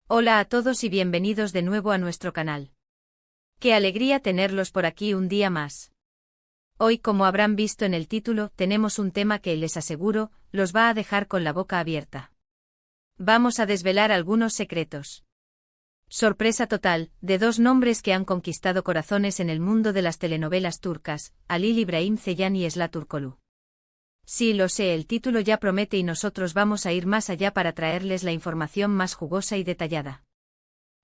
Hola a todos y bienvenidos de nuevo a nuestro canal. Qué alegría tenerlos por aquí un día más. Hoy, como habrán visto en el título, tenemos un tema que, les aseguro, los va a dejar con la boca abierta. Vamos a desvelar algunos secretos. Sorpresa total, de dos nombres que han conquistado corazones en el mundo de las telenovelas turcas, Halil İbrahim Ceylan y Esla Turkoglu. Sí, lo sé, el título ya promete y nosotros vamos a ir más allá para traerles la información más jugosa y detallada.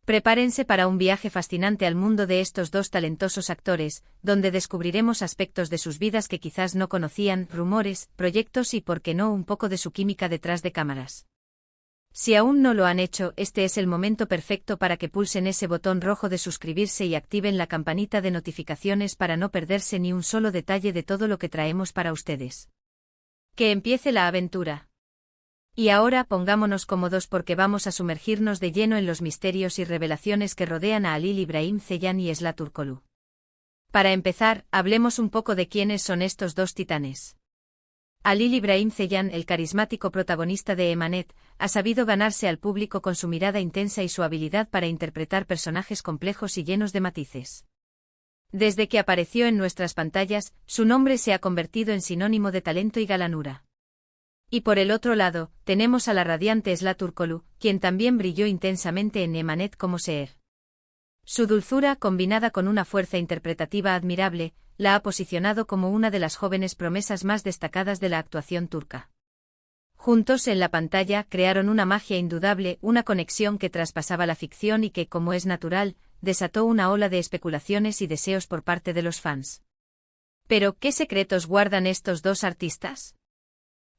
Prepárense para un viaje fascinante al mundo de estos dos talentosos actores, donde descubriremos aspectos de sus vidas que quizás no conocían, rumores, proyectos y, por qué no, un poco de su química detrás de cámaras. Si aún no lo han hecho, este es el momento perfecto para que pulsen ese botón rojo de suscribirse y activen la campanita de notificaciones para no perderse ni un solo detalle de todo lo que traemos para ustedes. Que empiece la aventura. Y ahora pongámonos cómodos porque vamos a sumergirnos de lleno en los misterios y revelaciones que rodean a Halil İbrahim Ceylan y Esla Turkoglu. Para empezar, hablemos un poco de quiénes son estos dos titanes. Halil İbrahim Ceylan, el carismático protagonista de Emanet, ha sabido ganarse al público con su mirada intensa y su habilidad para interpretar personajes complejos y llenos de matices. Desde que apareció en nuestras pantallas, su nombre se ha convertido en sinónimo de talento y galanura. Y por el otro lado, tenemos a la radiante Esla Turkoglu, quien también brilló intensamente en Emanet como Seher. Su dulzura, combinada con una fuerza interpretativa admirable, la ha posicionado como una de las jóvenes promesas más destacadas de la actuación turca. Juntos en la pantalla crearon una magia indudable, una conexión que traspasaba la ficción y que, como es natural, desató una ola de especulaciones y deseos por parte de los fans. Pero, ¿qué secretos guardan estos dos artistas?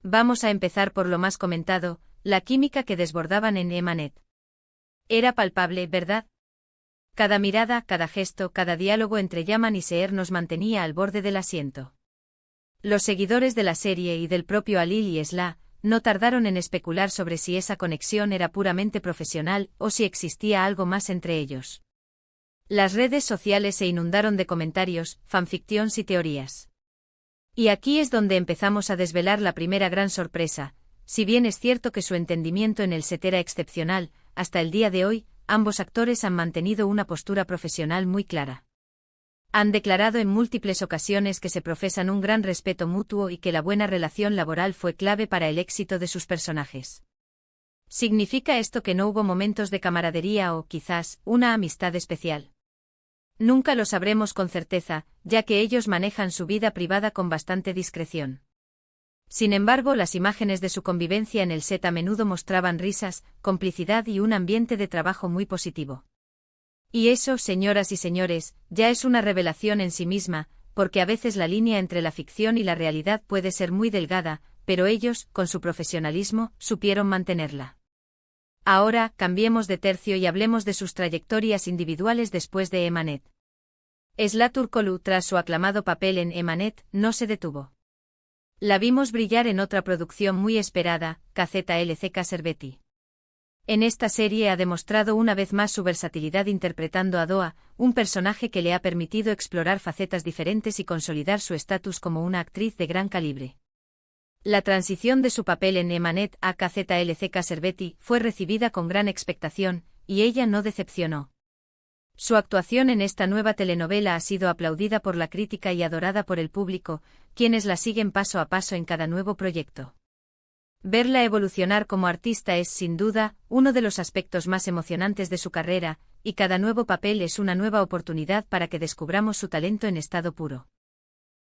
Vamos a empezar por lo más comentado, la química que desbordaban en Emanet. Era palpable, ¿verdad? Cada mirada, cada gesto, cada diálogo entre Yaman y Seher nos mantenía al borde del asiento. Los seguidores de la serie y del propio Halil y Esla no tardaron en especular sobre si esa conexión era puramente profesional o si existía algo más entre ellos. Las redes sociales se inundaron de comentarios, fanfictions y teorías. Y aquí es donde empezamos a desvelar la primera gran sorpresa. Si bien es cierto que su entendimiento en el set era excepcional, hasta el día de hoy, ambos actores han mantenido una postura profesional muy clara. Han declarado en múltiples ocasiones que se profesan un gran respeto mutuo y que la buena relación laboral fue clave para el éxito de sus personajes. ¿Significa esto que no hubo momentos de camaradería o, quizás, una amistad especial? Nunca lo sabremos con certeza, ya que ellos manejan su vida privada con bastante discreción. Sin embargo, las imágenes de su convivencia en el set a menudo mostraban risas, complicidad y un ambiente de trabajo muy positivo. Y eso, señoras y señores, ya es una revelación en sí misma, porque a veces la línea entre la ficción y la realidad puede ser muy delgada, pero ellos, con su profesionalismo, supieron mantenerla. Ahora, cambiemos de tercio y hablemos de sus trayectorias individuales después de Emanet. Esla Turkoglu, tras su aclamado papel en Emanet, no se detuvo. La vimos brillar en otra producción muy esperada, KZLC Serveti. En esta serie ha demostrado una vez más su versatilidad interpretando a Doğa, un personaje que le ha permitido explorar facetas diferentes y consolidar su estatus como una actriz de gran calibre. La transición de su papel en Emanet a KZLC Serveti fue recibida con gran expectación, y ella no decepcionó. Su actuación en esta nueva telenovela ha sido aplaudida por la crítica y adorada por el público, quienes la siguen paso a paso en cada nuevo proyecto. Verla evolucionar como artista es, sin duda, uno de los aspectos más emocionantes de su carrera, y cada nuevo papel es una nueva oportunidad para que descubramos su talento en estado puro.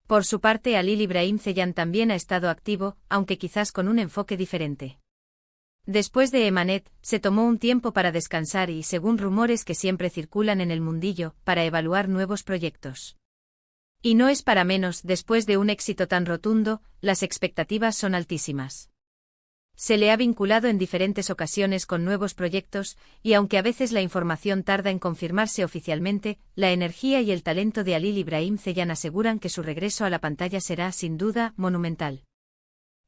Por su parte, Halil İbrahim Ceylan también ha estado activo, aunque quizás con un enfoque diferente. Después de Emanet, se tomó un tiempo para descansar y, según rumores que siempre circulan en el mundillo, para evaluar nuevos proyectos. Y no es para menos, después de un éxito tan rotundo, las expectativas son altísimas. Se le ha vinculado en diferentes ocasiones con nuevos proyectos, y aunque a veces la información tarda en confirmarse oficialmente, la energía y el talento de Halil İbrahim Ceylan aseguran que su regreso a la pantalla será, sin duda, monumental.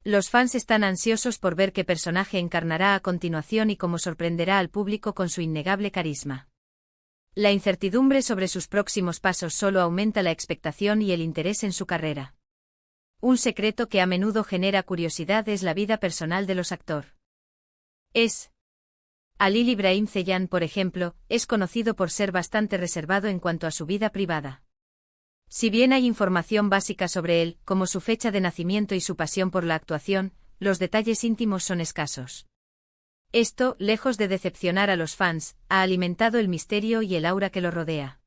Los fans están ansiosos por ver qué personaje encarnará a continuación y cómo sorprenderá al público con su innegable carisma. La incertidumbre sobre sus próximos pasos solo aumenta la expectación y el interés en su carrera. Un secreto que a menudo genera curiosidad es la vida personal de los actores. Es Halil İbrahim Ceylan, por ejemplo, es conocido por ser bastante reservado en cuanto a su vida privada. Si bien hay información básica sobre él, como su fecha de nacimiento y su pasión por la actuación, los detalles íntimos son escasos. Esto, lejos de decepcionar a los fans, ha alimentado el misterio y el aura que lo rodea.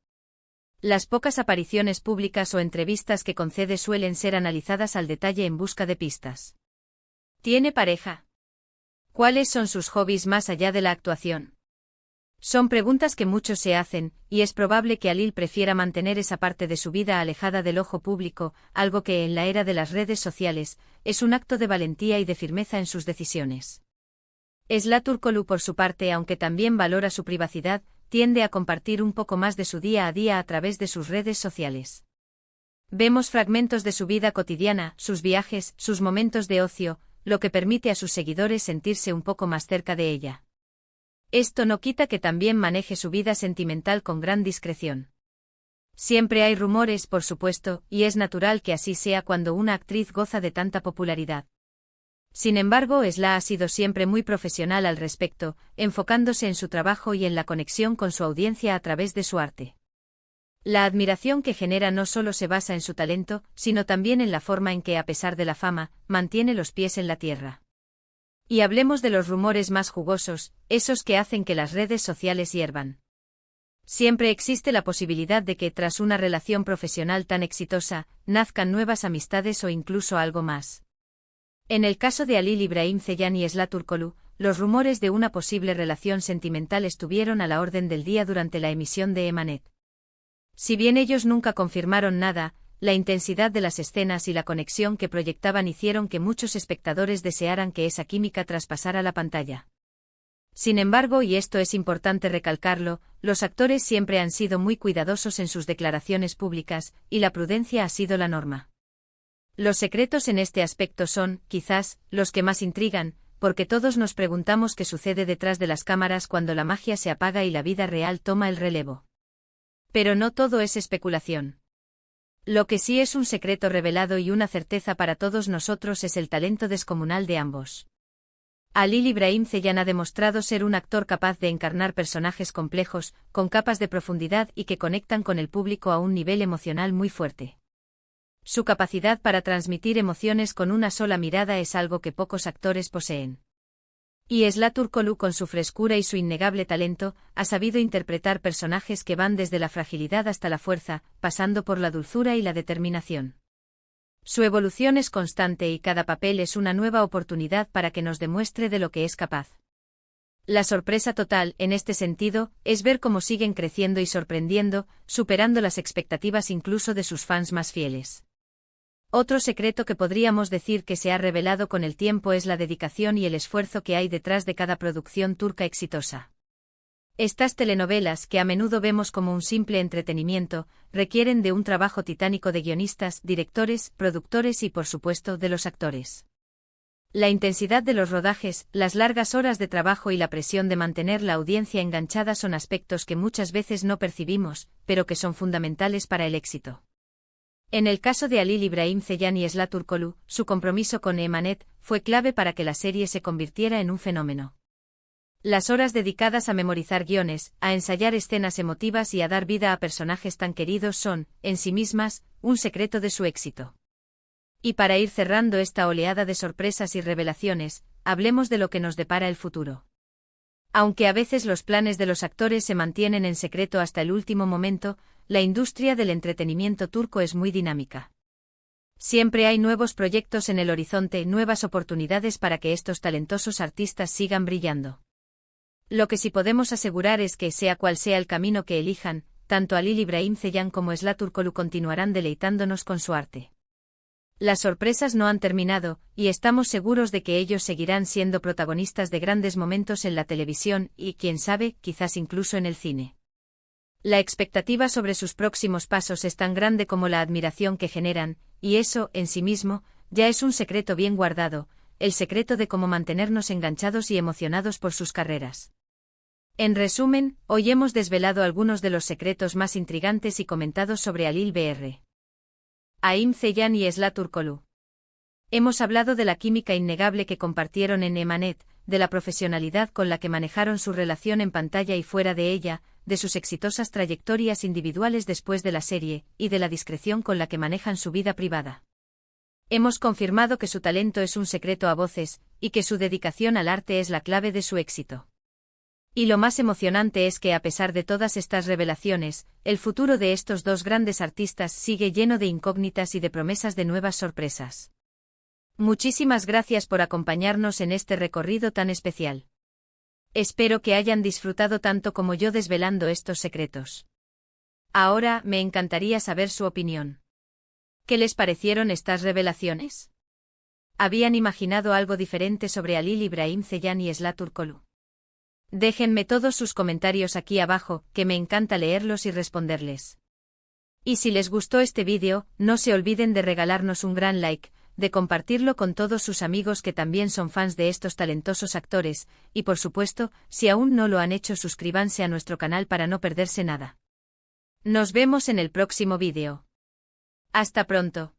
Las pocas apariciones públicas o entrevistas que concede suelen ser analizadas al detalle en busca de pistas. ¿Tiene pareja? ¿Cuáles son sus hobbies más allá de la actuación? Son preguntas que muchos se hacen, y es probable que Halil prefiera mantener esa parte de su vida alejada del ojo público, algo que en la era de las redes sociales, es un acto de valentía y de firmeza en sus decisiones. Esla Turkoglu, por su parte, aunque también valora su privacidad, tiende a compartir un poco más de su día a día a través de sus redes sociales. Vemos fragmentos de su vida cotidiana, sus viajes, sus momentos de ocio, lo que permite a sus seguidores sentirse un poco más cerca de ella. Esto no quita que también maneje su vida sentimental con gran discreción. Siempre hay rumores, por supuesto, y es natural que así sea cuando una actriz goza de tanta popularidad. Sin embargo, Esla ha sido siempre muy profesional al respecto, enfocándose en su trabajo y en la conexión con su audiencia a través de su arte. La admiración que genera no solo se basa en su talento, sino también en la forma en que, a pesar de la fama, mantiene los pies en la tierra. Y hablemos de los rumores más jugosos, esos que hacen que las redes sociales hiervan. Siempre existe la posibilidad de que, tras una relación profesional tan exitosa, nazcan nuevas amistades o incluso algo más. En el caso de Halil İbrahim Ceylan y Esla Turkoglu, los rumores de una posible relación sentimental estuvieron a la orden del día durante la emisión de Emanet. Si bien ellos nunca confirmaron nada, la intensidad de las escenas y la conexión que proyectaban hicieron que muchos espectadores desearan que esa química traspasara la pantalla. Sin embargo, y esto es importante recalcarlo, los actores siempre han sido muy cuidadosos en sus declaraciones públicas, y la prudencia ha sido la norma. Los secretos en este aspecto son, quizás, los que más intrigan, porque todos nos preguntamos qué sucede detrás de las cámaras cuando la magia se apaga y la vida real toma el relevo. Pero no todo es especulación. Lo que sí es un secreto revelado y una certeza para todos nosotros es el talento descomunal de ambos. Halil İbrahim Ceylan ha demostrado ser un actor capaz de encarnar personajes complejos, con capas de profundidad y que conectan con el público a un nivel emocional muy fuerte. Su capacidad para transmitir emociones con una sola mirada es algo que pocos actores poseen. Y Esla Turkoglu, con su frescura y su innegable talento, ha sabido interpretar personajes que van desde la fragilidad hasta la fuerza, pasando por la dulzura y la determinación. Su evolución es constante y cada papel es una nueva oportunidad para que nos demuestre de lo que es capaz. La sorpresa total, en este sentido, es ver cómo siguen creciendo y sorprendiendo, superando las expectativas incluso de sus fans más fieles. Otro secreto que podríamos decir que se ha revelado con el tiempo es la dedicación y el esfuerzo que hay detrás de cada producción turca exitosa. Estas telenovelas, que a menudo vemos como un simple entretenimiento, requieren de un trabajo titánico de guionistas, directores, productores y, por supuesto, de los actores. La intensidad de los rodajes, las largas horas de trabajo y la presión de mantener la audiencia enganchada son aspectos que muchas veces no percibimos, pero que son fundamentales para el éxito. En el caso de Halil İbrahim Ceylan y Esla Turkoglu, su compromiso con Emanet fue clave para que la serie se convirtiera en un fenómeno. Las horas dedicadas a memorizar guiones, a ensayar escenas emotivas y a dar vida a personajes tan queridos son, en sí mismas, un secreto de su éxito. Y para ir cerrando esta oleada de sorpresas y revelaciones, hablemos de lo que nos depara el futuro. Aunque a veces los planes de los actores se mantienen en secreto hasta el último momento, la industria del entretenimiento turco es muy dinámica. Siempre hay nuevos proyectos en el horizonte, nuevas oportunidades para que estos talentosos artistas sigan brillando. Lo que sí podemos asegurar es que, sea cual sea el camino que elijan, tanto Halil İbrahim Ceylan como Esla Turkoglu continuarán deleitándonos con su arte. Las sorpresas no han terminado, y estamos seguros de que ellos seguirán siendo protagonistas de grandes momentos en la televisión y, quién sabe, quizás incluso en el cine. La expectativa sobre sus próximos pasos es tan grande como la admiración que generan, y eso, en sí mismo, ya es un secreto bien guardado, el secreto de cómo mantenernos enganchados y emocionados por sus carreras. En resumen, hoy hemos desvelado algunos de los secretos más intrigantes y comentados sobre Halil Br. İbrahim Ceylan y Esla Turkoglu. Hemos hablado de la química innegable que compartieron en Emanet, de la profesionalidad con la que manejaron su relación en pantalla y fuera de ella, de sus exitosas trayectorias individuales después de la serie, y de la discreción con la que manejan su vida privada. Hemos confirmado que su talento es un secreto a voces, y que su dedicación al arte es la clave de su éxito. Y lo más emocionante es que a pesar de todas estas revelaciones, el futuro de estos dos grandes artistas sigue lleno de incógnitas y de promesas de nuevas sorpresas. Muchísimas gracias por acompañarnos en este recorrido tan especial. Espero que hayan disfrutado tanto como yo desvelando estos secretos. Ahora, me encantaría saber su opinión. ¿Qué les parecieron estas revelaciones? ¿Habían imaginado algo diferente sobre Halil Ibrahim Ceylan y Zlatur Kolu? Déjenme todos sus comentarios aquí abajo, que me encanta leerlos y responderles. Y si les gustó este vídeo, no se olviden de regalarnos un gran like, de compartirlo con todos sus amigos que también son fans de estos talentosos actores, y por supuesto, si aún no lo han hecho, suscríbanse a nuestro canal para no perderse nada. Nos vemos en el próximo vídeo. Hasta pronto.